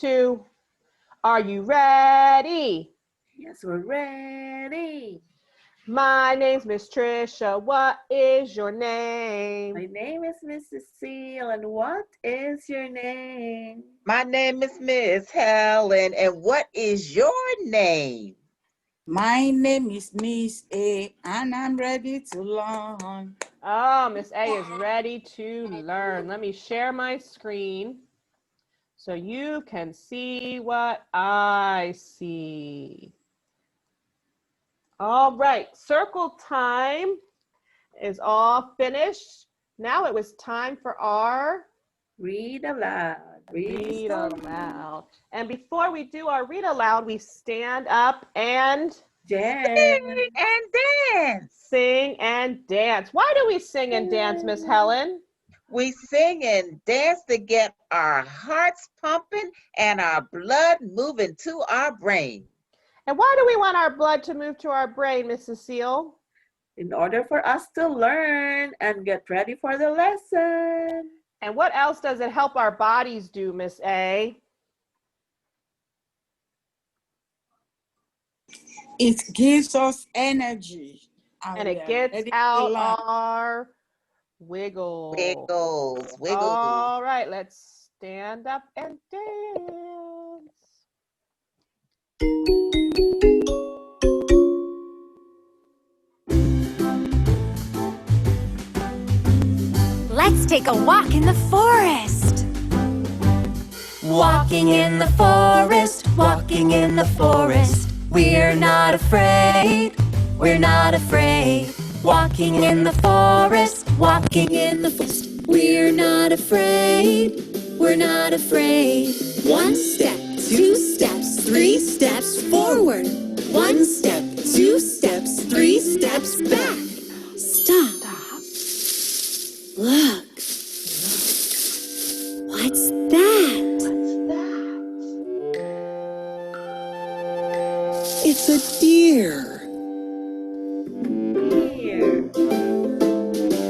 2. Are you ready? Yes, we're ready. My name's Miss Trisha. What is your name? My name is Miss Cecile, and what is your name? My name is Miss Helen, and what is your name? My name is Miss A, and I'm ready to learn. Oh, Miss A is ready to learn. Let me share my screen so you can see what I see. All right, circle time is all finished. Now it was time for our Read aloud. read aloud. And before we do our read aloud, we stand up and Jen. Sing and dance. sing and dance. Why do we sing and dance, Miss Helen? We sing and dance to get our hearts pumping and our blood moving to our brain. And why do we want our blood to move to our brain, Miss Cecile? In order for us to learn and get ready for the lesson. And what else does it help our bodies do, Miss A? It gives us energy. And we it are gets ready to out learn. our wiggles. Wiggles, wiggles. All right, let's stand up and dance. Let's take a walk in the forest. Walking in the forest, walking in the forest. We're not afraid, we're not afraid. Walking in the forest, walking in the forest. We're not afraid, we're not afraid. 1 step, 2 steps, 3 steps forward. 1 step, 2 steps, 3 steps back. Stop. Look. What's that? It's a deer. Here.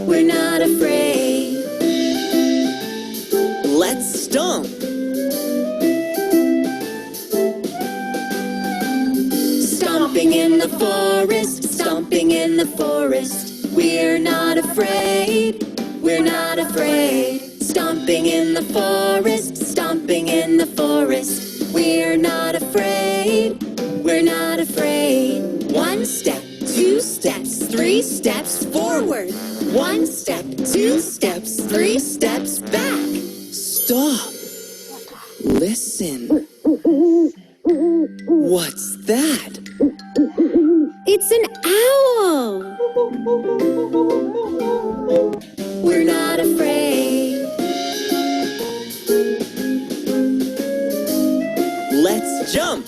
We're not afraid. Let's stomp. Stomping in the forest, stomping in the forest. We're not afraid, we're not afraid. Stomping in the forest, stomping in the forest. We're not afraid, we're not afraid. 1 step, 2 steps, 3 steps forward. 1 step, 2 steps, 3 steps back. Stop. Listen. What's that? It's an owl. We're not afraid. Let's jump.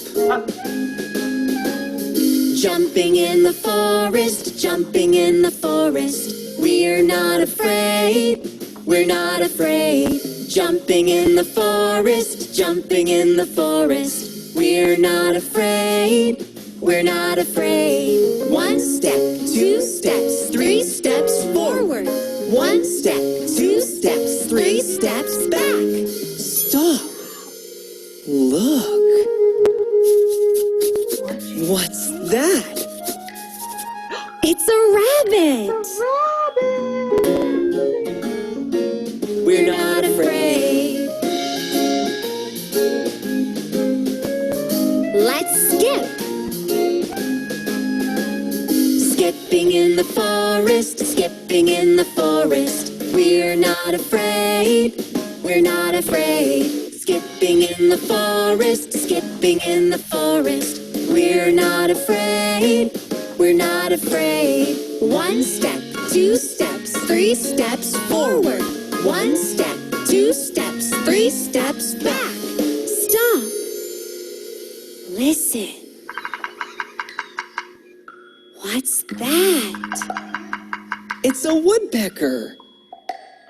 Jumping in the forest, jumping in the forest. We're not afraid, we're not afraid. Jumping in the forest, jumping in the forest. We're not afraid, we're not afraid. 1 step, 2 steps, 3 steps forward. 1 step, 2 steps, 3 steps back. Stop. Look. What's that? It's a rabbit. We're not afraid. Let's skip. Skipping in the forest, skipping in the forest. We're not afraid, we're not afraid. Skipping in the forest, skipping in the forest. We're not afraid, we're not afraid. 1 step, 2 steps, 3 steps forward. 1 step, 2 steps, 3 steps back. Stop. Listen. What's that? It's a woodpecker.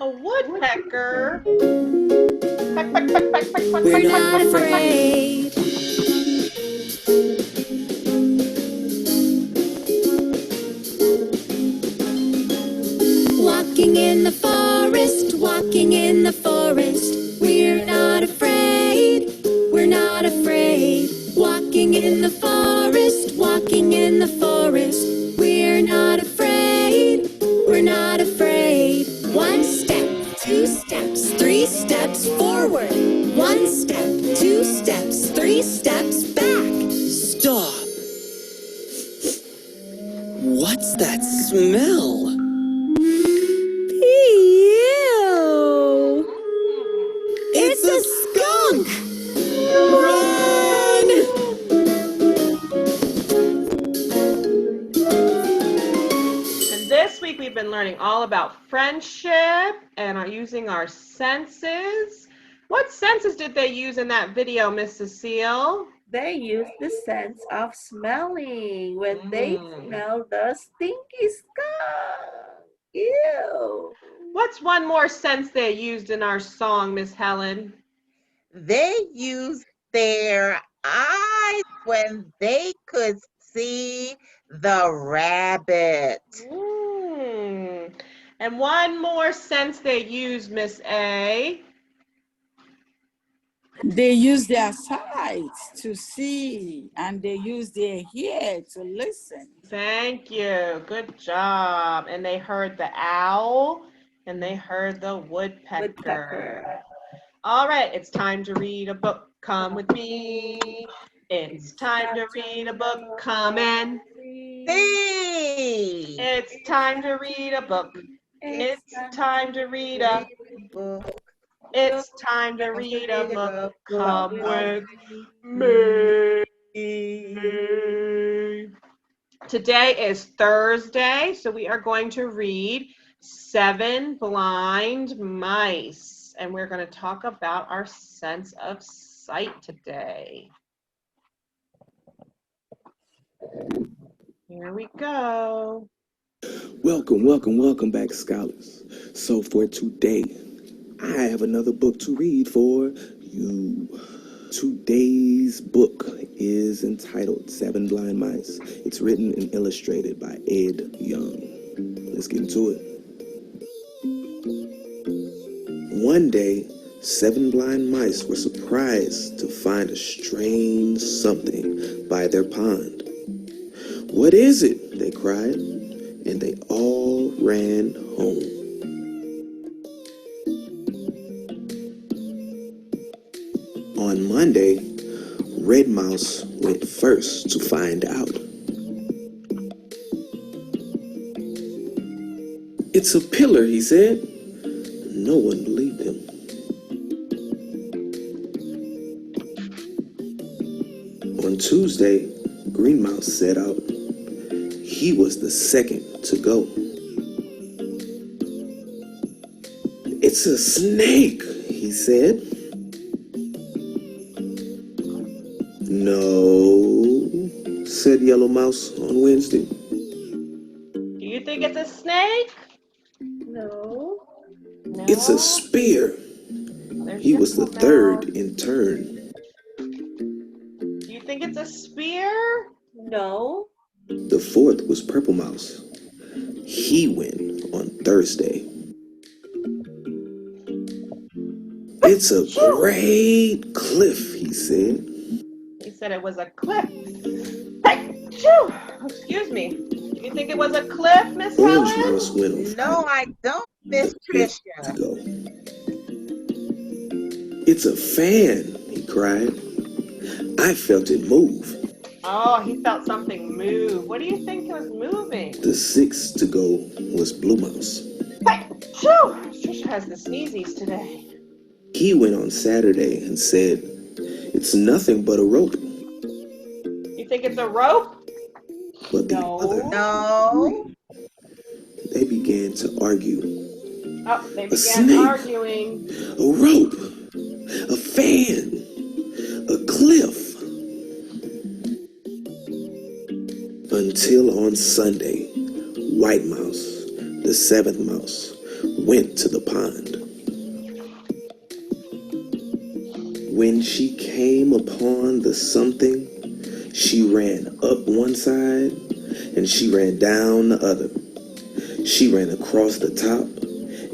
A woodpecker. We're not afraid. Walking in the forest, walking in the forest. We're not afraid, we're skipping in the forest, walking in the forest. We're not afraid, we're not afraid. 1 step, 2 steps, 3 steps forward. 1 step, 2 steps, 3 steps back. Stop! What's that smell? Ew! It's a skunk! Run! And this week we've been learning all about friendship and are using our senses. What senses did they use in that video, Miss Cecile? They use the sense of smelling when they Mm. smell the stinky skunk. Ew. What's one more sense they used in our song, Miss Helen? They used their eyes when they could see the rabbit. And one more sense they used, Miss A. They use their sight to see, and they use their ear to listen. Thank you. Good job. And they heard the owl and they heard the woodpecker. Woodpecker. All right, it's time to read a book. Come with me. It's time to read a book. Come in. See. It's time to read a book. It's time to read a book. It's time to read a book. Come with me. Today is Thursday, so we are going to read 7 Blind Mice, and we're going to talk about our sense of sight today. Here we go. Welcome back, scholars. So for today, I have another book to read for you. Today's book is entitled 7 Blind Mice. It's written and illustrated by Ed Young. Let's get into it. One day, 7 blind mice were surprised to find a strange something by their pond. "What is it?" they cried, and they all ran home. On Monday, Red Mouse went first to find out. "It's a pillar," he said. No one believed him. On Tuesday, Green Mouse set out. He was the second to go. "It's a snake," he said. "No," said Yellow Mouse on Wednesday. Do you think it's a snake? No. No. "It's a spear." He was the third in turn. Do you think it's a spear? No. The fourth was Purple Mouse. He went on Thursday. "It's a great cliff," he said. He said it was a cliff. Hey, shoo! Excuse me. Do you think it was a cliff, Miss Orange Helen? Mouse went on No, I don't, Miss to Tricia. go. "It's a fan," he cried. "I felt it move." Oh, he felt something move. What do you think was moving? The sixth to go was Blue Mouse. Hey, shoo! Trisha has the sneezies today. He went on Saturday and said, "It's nothing but a rope." You think it's a rope? But the No. other, No. they began to argue. Oh, they began snake. arguing. A rope, a fan, a cliff. Until on Sunday, White Mouse, the seventh mouse, went to the pond. When she came upon the something, she ran up one side and she ran down the other. She ran across the top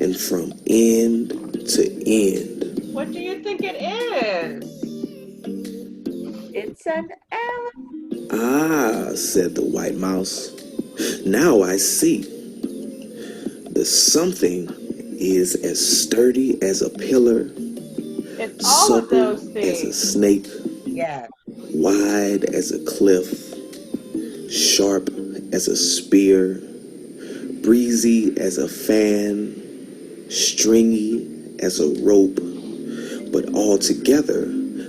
and from end to end. What do you think it is? It's an elephant. Ah, said the white mouse. Now I see. The something is as sturdy as a pillar, It's all of supple those as a things. snake, Yes. wide as a cliff, sharp as a spear, breezy as a fan, stringy as a rope, but altogether,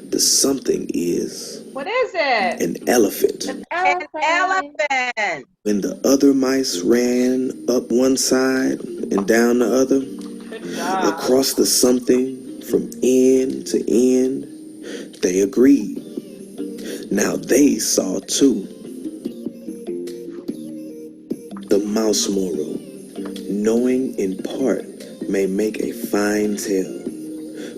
the something is What is it? an elephant. An An elephant. elephant. When the other mice ran up one side and down the other, Good job. across the something from end to end, they agreed. Now they saw too. The mouse moral. Knowing in part may make a fine tale,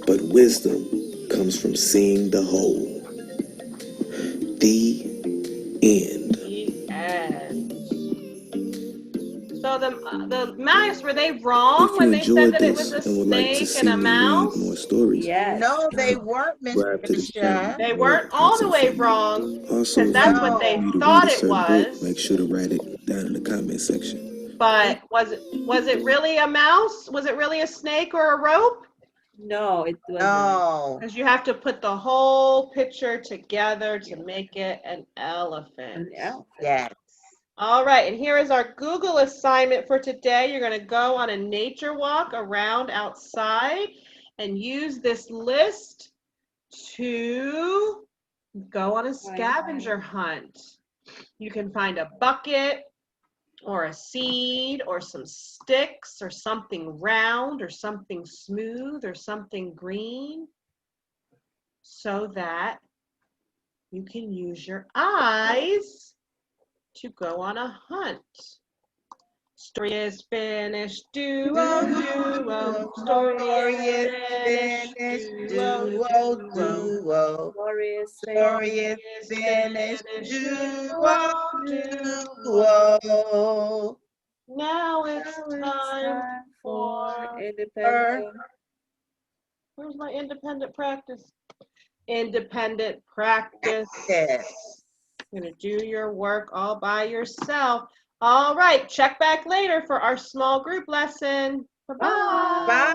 but wisdom comes from seeing the whole. The end. The end. So the mice, were they wrong If you when they said enjoyed that it was this a and would like to snake see and a me read mouse? more stories, Yes. No, they weren't, Miss subscribe to the channel. Patricia. They weren't all the way wrong, Also, because if that's you what No. they want me to thought read a it certain book, was. make sure to write it down in the comment section. But was it really a mouse? Was it really a snake or a rope? No, it wasn't. No. Because you have to put the whole picture together to make it an elephant. An elephant. Yes. All right, and here is our Google assignment for today. You're going to go on a nature walk around outside and use this list to go on a scavenger hunt. You can find a bucket or a seed or some sticks or something round or something smooth or something green so that you can use your eyes to go on a hunt. Story is finished, duo, duo. Story is finished, duo, duo. Story is Story is finished. Duo, duo. Now it's time for, independent. where's my independent practice? Independent practice. Yes. You're going to do your work all by yourself. All right, check back later for our small group lesson. Bye-bye. Bye.